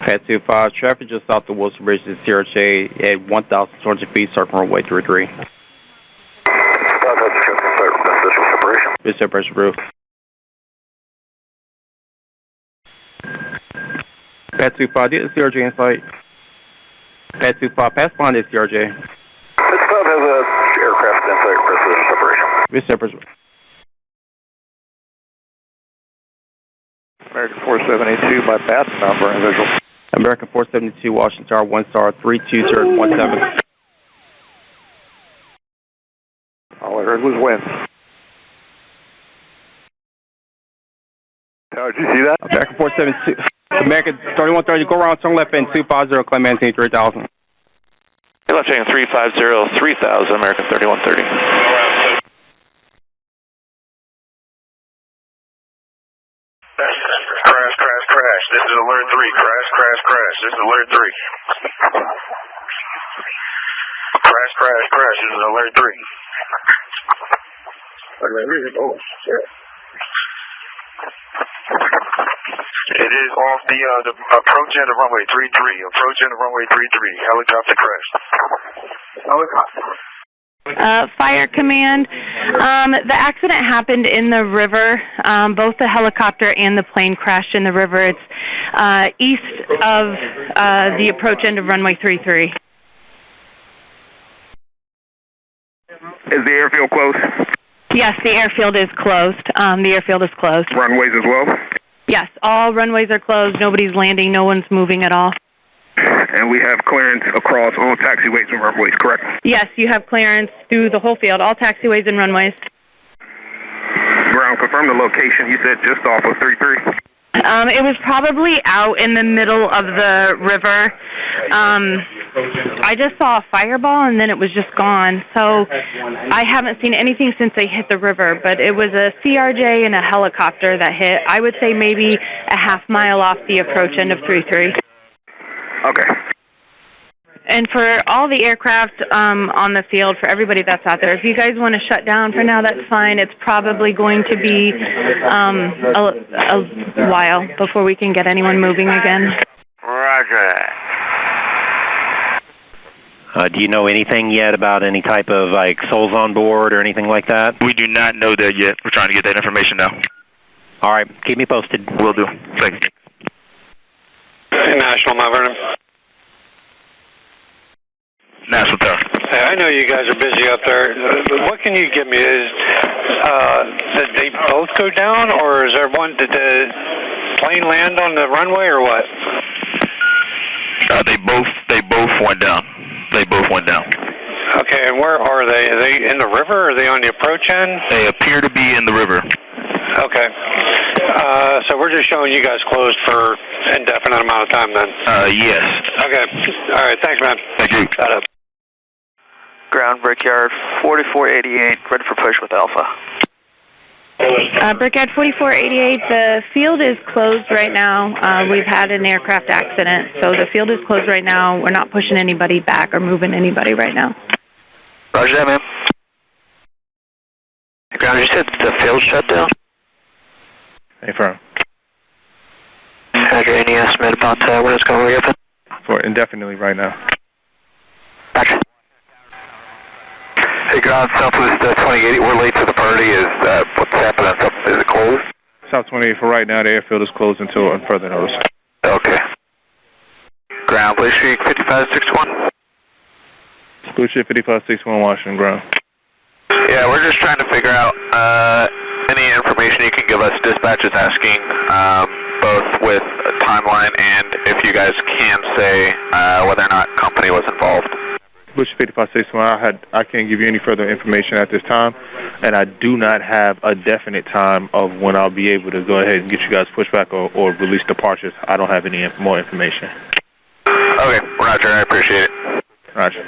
Pat 25, traffic just off the Wilson Bridge to CRJ at 1,200 feet, circle runway 33. This is pressure roof. Pat 25, get the CRJ in sight. Pat 25, pass behind this CRJ. Pat 25 has a aircraft in sight, precision separation. This is pressure. American 4782 by Pat, now for visual. American 472, Washington Tower, 1 star, 32017. All I heard was wind. How did you see that? American 472, American 3130, go around, turn left end 250, claim maintain 3000. Left hand 350, 3000, American 3130. Crash. This is alert 3. Crash. This is alert 3. Crash. This is alert 3. Oh, shit. It is off the approach end of runway 33. Approach end of runway 33. Helicopter crash. Helicopter. Fire Command, the accident happened in the river. Both the helicopter and the plane crashed in the river. It's east of the approach end of runway 33. Is the airfield closed? Yes, the airfield is closed. The airfield is closed. Runways as well? Yes, all runways are closed. Nobody's landing. No one's moving at all. And we have clearance across all taxiways and runways, correct? Yes, you have clearance through the whole field, all taxiways and runways. Ground, confirm the location. You said just off of 33. It was probably out in the middle of the river. I just saw a fireball and then it was just gone. So I haven't seen anything since they hit the river, but it was a CRJ and a helicopter that hit. I would say maybe a half mile off the approach end of 33. Okay. And for all the aircraft on the field, for everybody that's out there, if you guys want to shut down for now, that's fine. It's probably going to be a while before we can get anyone moving again. Roger. Do you know anything yet about any type of, like, souls on board or anything like that? We do not know that yet. We're trying to get that information now. All right, keep me posted. Will do. Thank you. National, Mount Vernon. National Tower. Hey, I know you guys are busy up there. What can you give me? Did they both go down, or is there one? Did the plane land on the runway, or what? They both went down. They both went down. Okay, and where are they? Are they in the river, or are they on the approach end? They appear to be in the river. Okay. So we're just showing you guys closed for indefinite amount of time then? Yes. Okay. All right, thanks, man. Thank you. Got it. Ground Brickyard 4488, ready for push with Alpha. Brickyard 4488, the field is closed right now. We've had an aircraft accident, so the field is closed right now. We're not pushing anybody back or moving anybody right now. Roger that, ma'am. Ground, you said the field shut down? Hey, firm. Roger, any estimate about when it's going to reopen? For indefinitely right now. Roger. Hey, ground, Southwest 2080, we're late to the party. What's happening? Is it closed? South 28 for right now, the airfield is closed until further notice. Okay. Ground, Blue Street 5561. Blue Street 5561, Washington, ground. Yeah, we're just trying to figure out any information you can give us. Dispatch is asking both with a timeline and if you guys can say whether or not company was involved. Blue Street 5561, I can't give you any further information at this time, and I do not have a definite time of when I'll be able to go ahead and get you guys pushed back or release departures. I don't have any more information. Okay, Roger, I appreciate it. Roger.